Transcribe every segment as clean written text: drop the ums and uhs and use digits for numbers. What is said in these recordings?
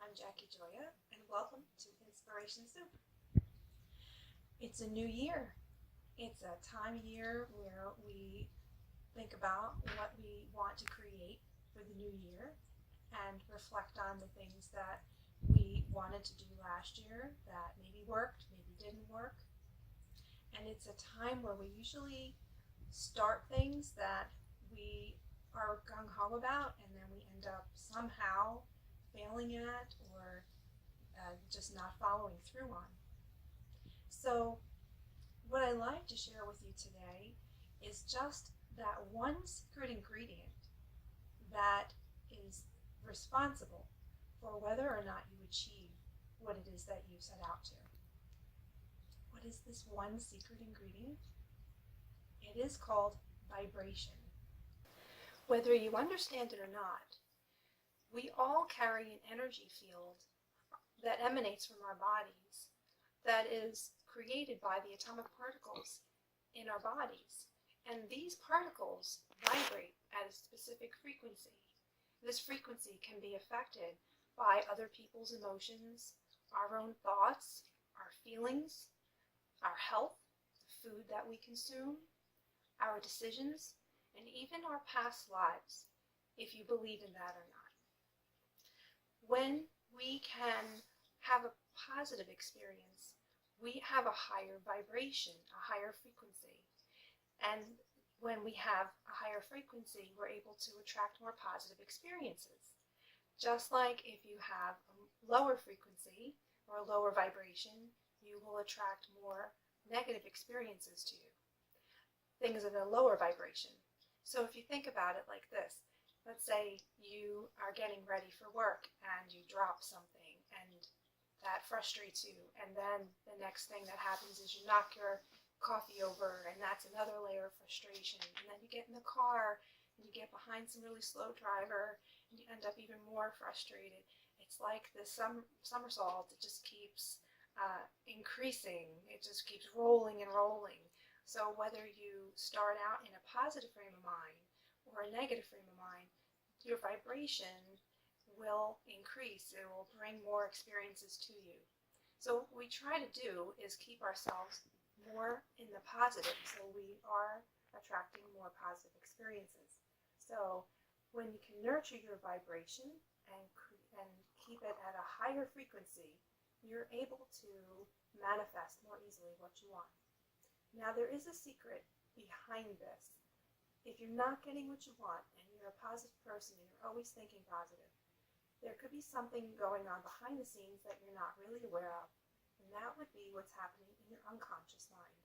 I'm Jakki Gioia, and welcome to Inspiration Soup. It's a new year. It's a time of year where we think about what we want to create for the new year and reflect on the things that we wanted to do last year that maybe worked, maybe didn't work. And it's a time where we usually start things that we are gung-ho about, and then we end up somehow failing at or just not following through on. So what I'd like to share with you today is just that one secret ingredient that is responsible for whether or not you achieve what it is that you set out to. What is this one secret ingredient? It is called vibration. Whether you understand it or not, we all carry an energy field that emanates from our bodies that is created by the atomic particles in our bodies. And these particles vibrate at a specific frequency. This frequency can be affected by other people's emotions, our own thoughts, our feelings, our health, the food that we consume, our decisions, and even our past lives, if you believe in that or not. When we can have a positive experience, we have a higher vibration, a higher frequency. And when we have a higher frequency, we're able to attract more positive experiences. Just like if you have a lower frequency or a lower vibration, you will attract more negative experiences to you, things at a lower vibration. So if you think about it like this, let's say you are getting ready for work and you drop something and that frustrates you, and then the next thing that happens is you knock your coffee over, and that's another layer of frustration. And then you get in the car and you get behind some really slow driver and you end up even more frustrated. It's like this somersault. It just keeps increasing. It just keeps rolling and rolling. So whether you start out in a positive frame of mind or a negative frame of mind, your vibration will increase. It will bring more experiences to you. So what we try to do is keep ourselves more in the positive, so we are attracting more positive experiences. So when you can nurture your vibration and keep it at a higher frequency, you're able to manifest more easily what you want. Now there is a secret behind this. If you're not getting what you want and you're a positive person and you're always thinking positive, there could be something going on behind the scenes that you're not really aware of, and that would be what's happening in your unconscious mind.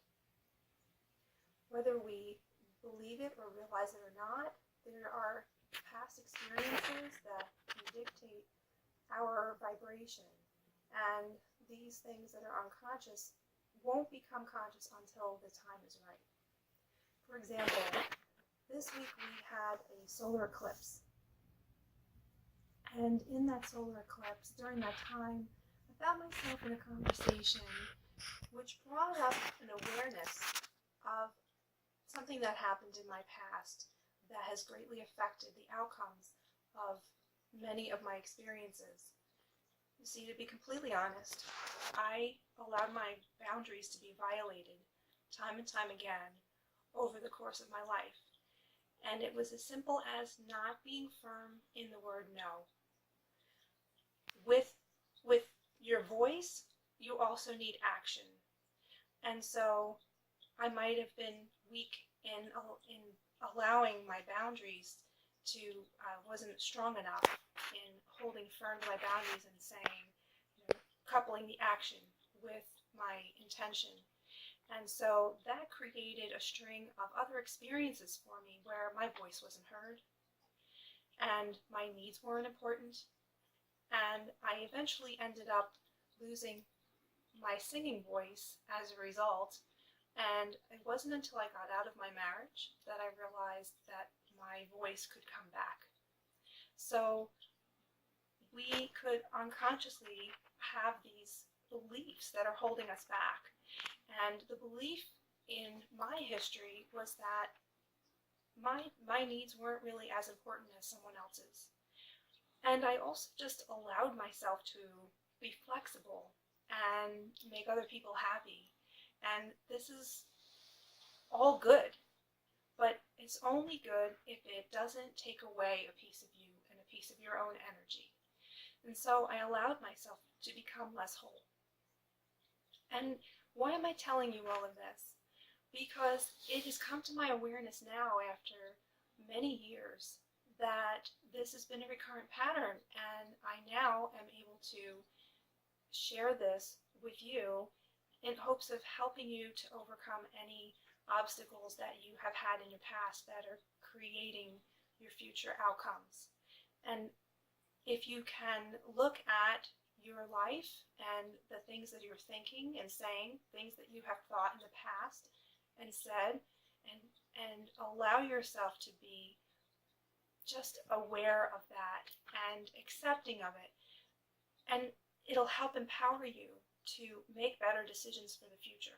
Whether we believe it or realize it or not, there are past experiences that can dictate our vibration, and these things that are unconscious won't become conscious until the time is right. For example, this week we had a solar eclipse. And in that solar eclipse, during that time, I found myself in a conversation which brought up an awareness of something that happened in my past that has greatly affected the outcomes of many of my experiences. You see, to be completely honest, I allowed my boundaries to be violated time and time again over the course of my life. And it was as simple as not being firm in the word no. With your voice, you also need action. And so I might have been weak in allowing my boundaries to, wasn't strong enough in holding firm to my boundaries and saying, coupling the action with my intention. And so that created a string of other experiences for me where my voice wasn't heard and my needs weren't important. And I eventually ended up losing my singing voice as a result. And it wasn't until I got out of my marriage that I realized that my voice could come back. So we could unconsciously have these beliefs that are holding us back. And the belief in my history was that my needs weren't really as important as someone else's. And I also just allowed myself to be flexible and make other people happy. And this is all good, but it's only good if it doesn't take away a piece of you and a piece of your own energy. And so I allowed myself to become less whole. And why am I telling you all of this? Because it has come to my awareness now after many years that this has been a recurrent pattern, and I now am able to share this with you in hopes of helping you to overcome any obstacles that you have had in your past that are creating your future outcomes. And if you can look at your life and the things that you're thinking and saying, things that you have thought in the past and said, and allow yourself to be just aware of that and accepting of it, and it'll help empower you to make better decisions for the future.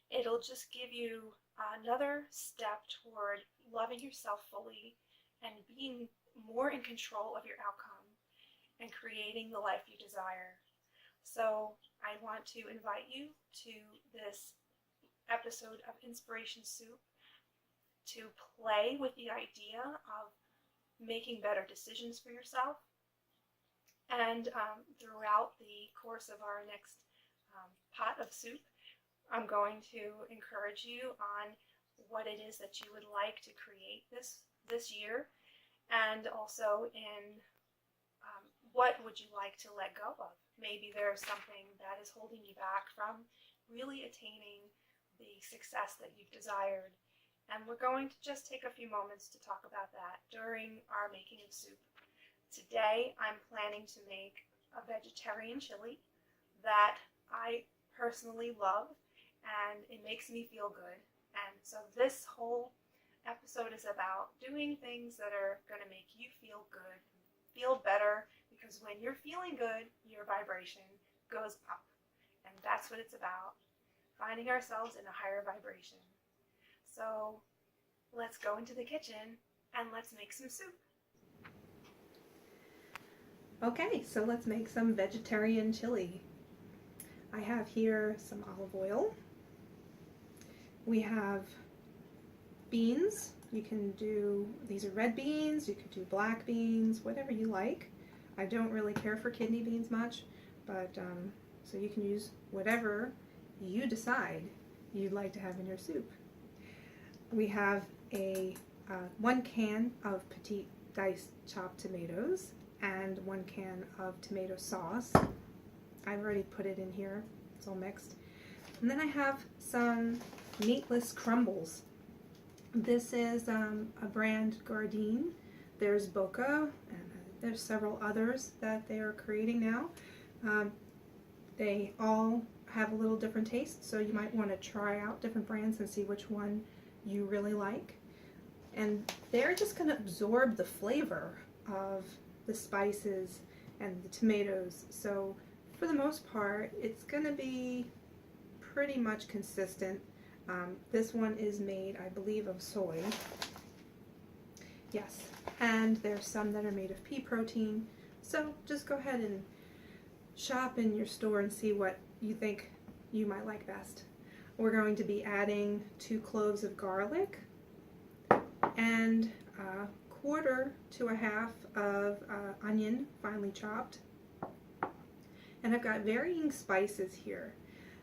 It'll just give you another step toward loving yourself fully and being more in control of your outcome and creating the life you desire. So I want to invite you to this episode of Inspiration Soup to play with the idea of making better decisions for yourself. And throughout the course of our next pot of soup, I'm going to encourage you on what it is that you would like to create this year, and also in what would you like to let go of. Maybe there's something that is holding you back from really attaining the success that you've desired. And we're going to just take a few moments to talk about that during our making of soup. Today, I'm planning to make a vegetarian chili that I personally love, and it makes me feel good. And so this whole episode is about doing things that are going to make you feel good, feel better, because when you're feeling good, your vibration goes up. And that's what it's about, finding ourselves in a higher vibration. So let's go into the kitchen and let's make some soup. Okay, so let's make some vegetarian chili. I have here some olive oil. We have beans. You can do, these are red beans, you could do black beans, whatever you like. I don't really care for kidney beans much, but so you can use whatever you decide you'd like to have in your soup. We have a 1 can of petite diced chopped tomatoes and 1 can of tomato sauce. I've already put it in here, it's all mixed. And then I have some meatless crumbles. This is a brand Gardein. There's Boca, and there's several others that they are creating now. They all have a little different taste, so you might want to try out different brands and see which one you really like. And they're just going to absorb the flavor of the spices and the tomatoes. So for the most part, it's going to be pretty much consistent. This one is made, I believe, of soy. Yes, and there's some that are made of pea protein. So just go ahead and shop in your store and see what you think you might like best. We're going to be adding 2 cloves of garlic and 1/4 to 1/2 of onion, finely chopped. And I've got varying spices here.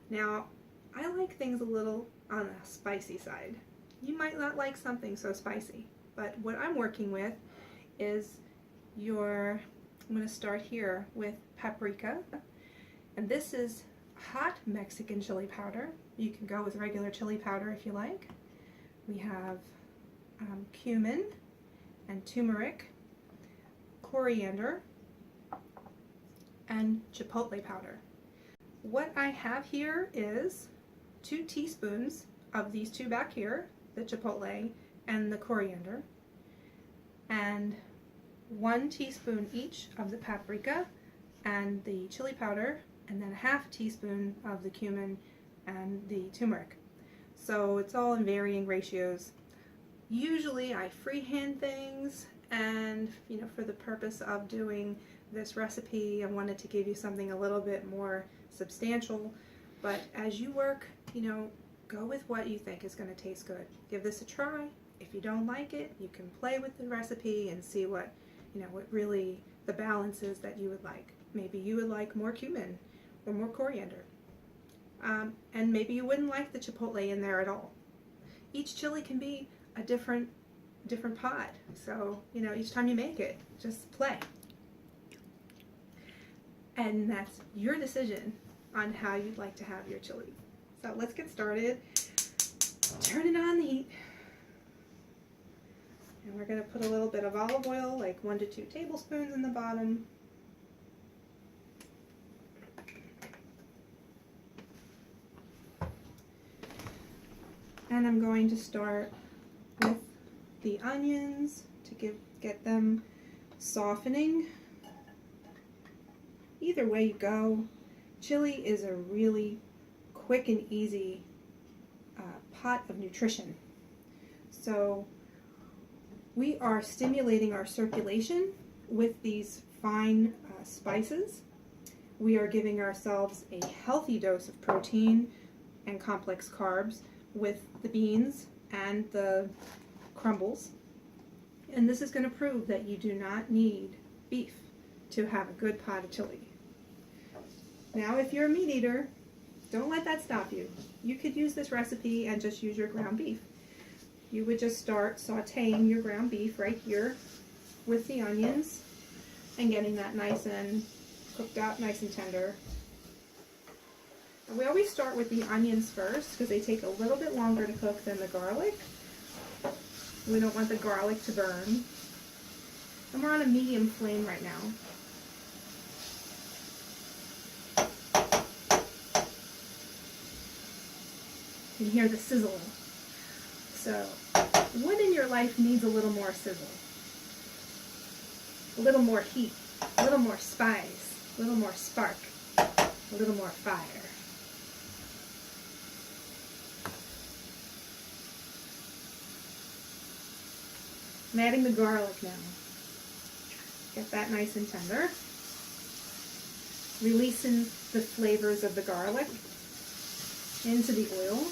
Now, I like things a little on the spicy side. You might not like something so spicy, but what I'm working with is I'm going to start here with paprika, and this is hot Mexican chili powder. You can go with regular chili powder if you like. We have cumin and turmeric, coriander, and chipotle powder. What I have here is 2 teaspoons of these 2 back here, the chipotle and the coriander, and 1 teaspoon each of the paprika and the chili powder, and then 1/2 teaspoon of the cumin and the turmeric. So it's all in varying ratios. Usually I freehand things, And for the purpose of doing this recipe, I wanted to give you something a little bit more substantial. But as you work, go with what you think is going to taste good. Give this a try. If you don't like it, you can play with the recipe and see what really the balance is that you would like. Maybe you would like more cumin or more coriander. And maybe you wouldn't like the chipotle in there at all. Each chili can be a different pot. So, each time you make it, just play. And that's your decision on how you'd like to have your chili. So let's get started. Turn it on the heat. And we're going to put a little bit of olive oil, like 1 to 2 tablespoons in the bottom. And I'm going to start with the onions to get them softening. Either way you go, chili is a really quick and easy pot of nutrition. So we are stimulating our circulation with these fine spices. We are giving ourselves a healthy dose of protein and complex carbs with the beans and the crumbles. And this is going to prove that you do not need beef to have a good pot of chili. Now, if you're a meat eater, don't let that stop you. You could use this recipe and just use your ground beef. You would just start sauteing your ground beef right here with the onions and getting that nice and cooked out, nice and tender. And we always start with the onions first because they take a little bit longer to cook than the garlic. We don't want the garlic to burn. And we're on a medium flame right now. You can hear the sizzle. So, what in your life needs a little more sizzle? A little more heat, a little more spice, a little more spark, a little more fire. I'm adding the garlic now. Get that nice and tender. Releasing the flavors of the garlic into the oil.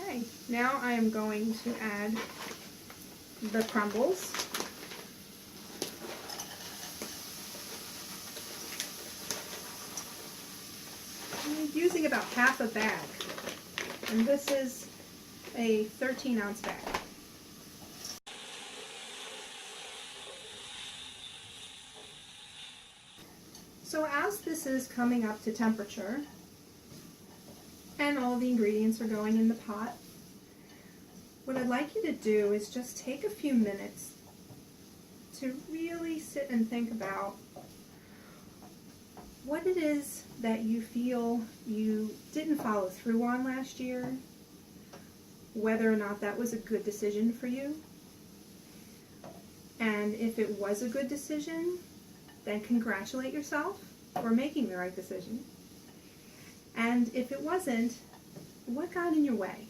Okay, now I am going to add the crumbles. I'm using about half a bag, and this is a 13-ounce bag. So as this is coming up to temperature and all the ingredients are going in the pot, what I'd like you to do is just take a few minutes to really sit and think about what it is that you feel you didn't follow through on last year, whether or not that was a good decision for you. And if it was a good decision, then congratulate yourself for making the right decision. And if it wasn't, what got in your way?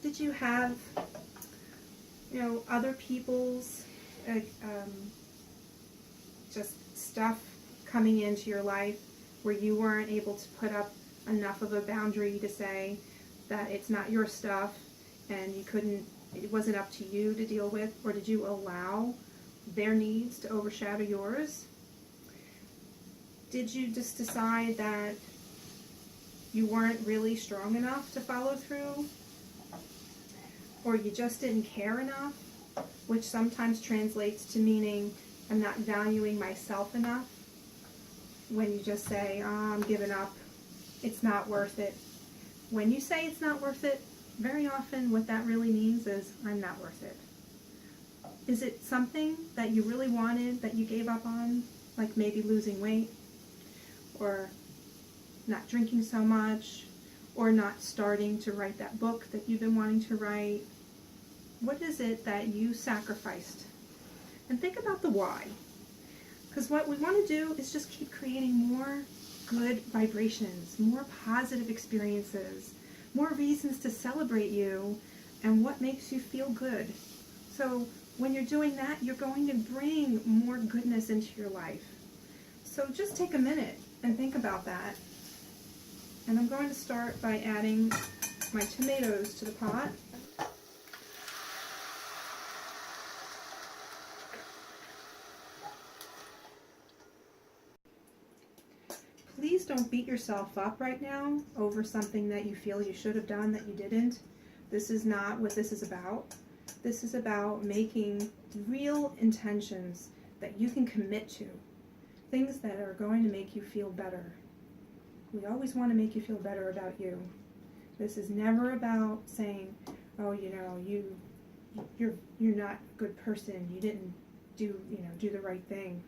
Did you have, other people's just stuff coming into your life where you weren't able to put up enough of a boundary to say that it's not your stuff and it wasn't up to you to deal with? Or did you allow their needs to overshadow yours? Did you just decide that you weren't really strong enough to follow through? Or you just didn't care enough, which sometimes translates to meaning I'm not valuing myself enough. When you just say, oh, I'm giving up, it's not worth it. When you say it's not worth it, very often what that really means is I'm not worth it. Is it something that you really wanted that you gave up on, like maybe losing weight, or not drinking so much, or not starting to write that book that you've been wanting to write? What is it that you sacrificed and think about the why. Because what we want to do is just keep creating more good vibrations, more positive experiences, more reasons to celebrate you and what makes you feel good. So when you're doing that, you're going to bring more goodness into your life. So just take a minute and think about that. And I'm going to start by adding my tomatoes to the pot. Please don't beat yourself up right now over something that you feel you should have done that you didn't. This is not what this is about. This is about making real intentions that you can commit to. Things that are going to make you feel better. We always want to make you feel better about you. This is never about saying, oh, you know, you're not a good person. You didn't do the right thing.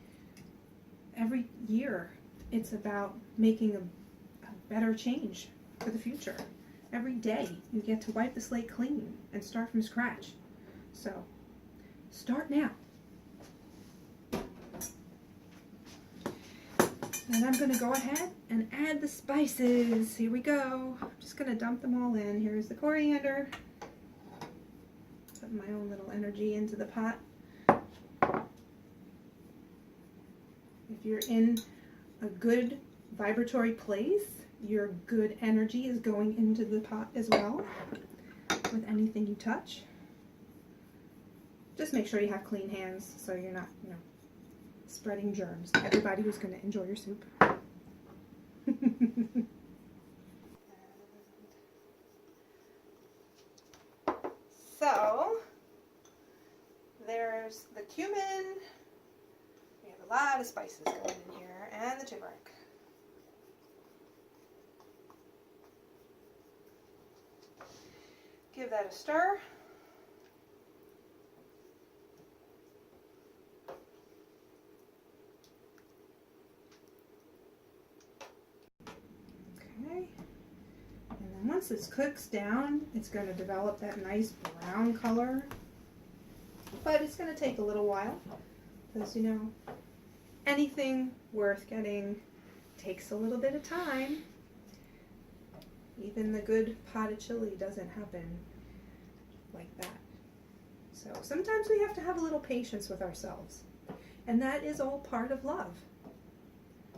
Every year, it's about making a better change for the future. Every day, you get to wipe the slate clean and start from scratch. So, start now. And I'm going to go ahead and add the spices. Here we go. I'm just going to dump them all in. Here's the coriander. Put my own little energy into the pot. If you're in a good vibratory place, your good energy is going into the pot as well with anything you touch. Just make sure you have clean hands so you're not, spreading germs. Everybody who's going to enjoy your soup. So, there's the cumin. We have a lot of spices going in here, and the turmeric. Give that a stir. Okay. And then once this cooks down, it's going to develop that nice brown color. But it's going to take a little while because, anything worth getting takes a little bit of time. Even the good potted chili doesn't happen like that. So sometimes we have to have a little patience with ourselves. And that is all part of love.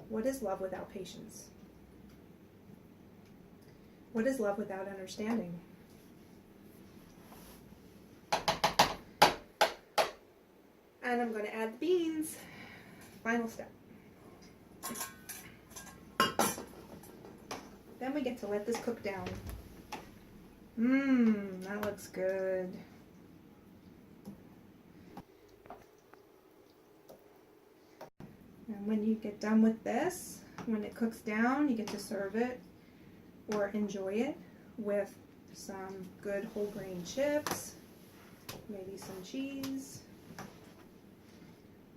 What is love without patience? What is love without understanding? And I'm going to add the beans. Final step. Then we get to let this cook down. That looks good. And when you get done with this, when it cooks down, you get to serve it or enjoy it with some good whole grain chips, maybe some cheese.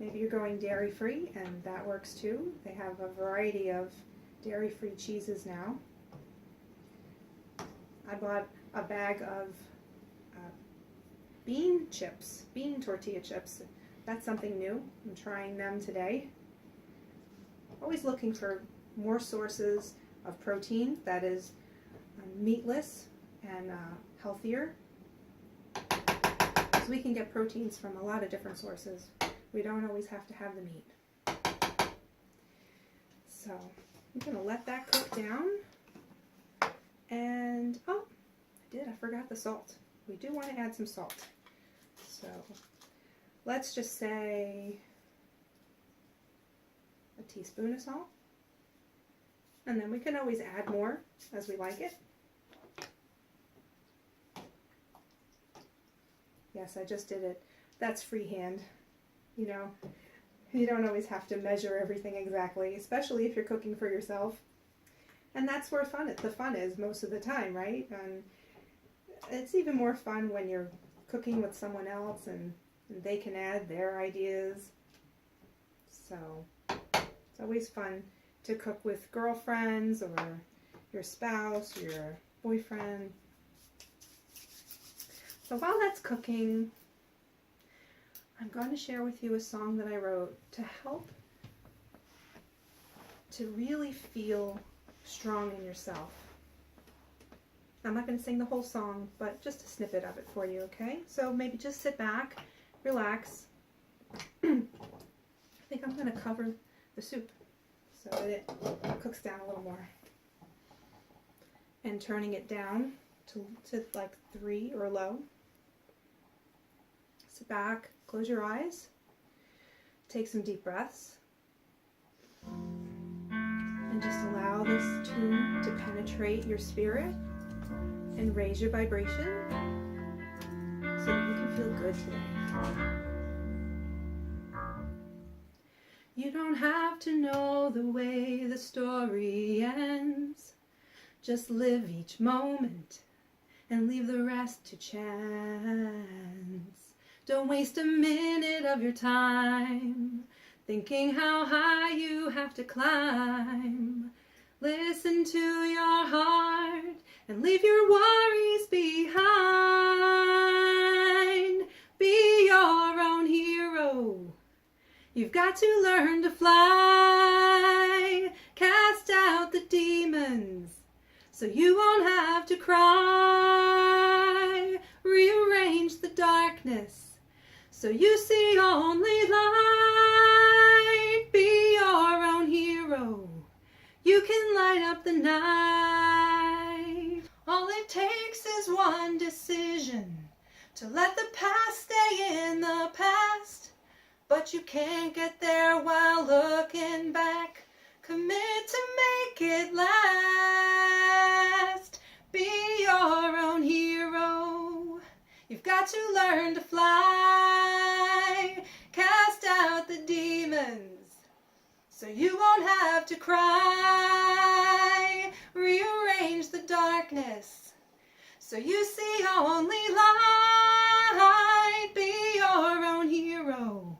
Maybe you're going dairy-free, and that works too. They have a variety of dairy-free cheeses now. I bought a bag of bean tortilla chips. That's something new. I'm trying them today. Always looking for more sources of protein that is meatless and healthier. So we can get proteins from a lot of different sources. We don't always have to have the meat. So I'm going to let that cook down. And, I forgot the salt. We do want to add some salt. So let's just say a teaspoon of salt. And then we can always add more as we like it. Yes, I just did it. That's freehand. You don't always have to measure everything exactly, especially if you're cooking for yourself. And that's where the fun is most of the time, right? And it's even more fun when you're cooking with someone else and they can add their ideas. So it's always fun to cook with girlfriends or your spouse, your boyfriend. So while that's cooking, I'm going to share with you a song that I wrote to help to really feel strong in yourself. I'm not going to sing the whole song, but just a snippet of it for you, okay? So maybe just sit back, relax. I think I'm going to cover the soup so that it cooks down a little more. And turning it down to like 3 or low. Sit back, close your eyes, take some deep breaths, and just allow this tune to penetrate your spirit and raise your vibration so that you can feel good today. You don't have to know the way the story ends. Just live each moment and leave the rest to chance. Don't waste a minute of your time thinking how high you have to climb. Listen to your heart and leave your worries behind. Be your own hero. You've got to learn to fly. Cast out the demons so you won't have to cry. Rearrange the darkness so you see only light. Be your own hero. You can light up the night. All it takes is one decision to let the past stay in the past. But you can't get there while looking back. Commit to make it last. Be your own hero. You've got to learn to fly. Cast out the demons so you won't have to cry. Rearrange the darkness so you see only light. Be your own hero.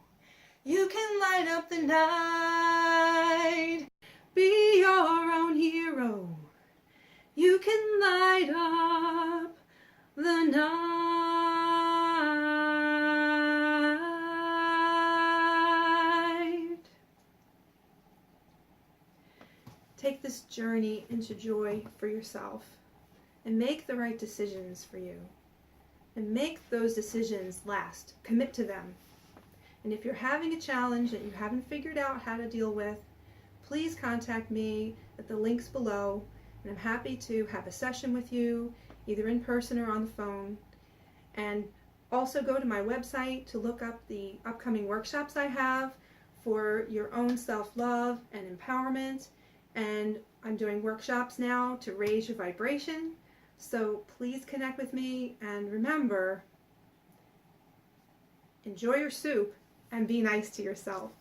You can light up the night. Be your own hero. You can light up the night. Take this journey into joy for yourself and make the right decisions for you. And make those decisions last. Commit to them. And if you're having a challenge that you haven't figured out how to deal with, please contact me at the links below, and I'm happy to have a session with you, either in person or on the phone. And also go to my website to look up the upcoming workshops I have for your own self-love and empowerment. And I'm doing workshops now to raise your vibration. So please connect with me, and remember, enjoy your soup and be nice to yourself.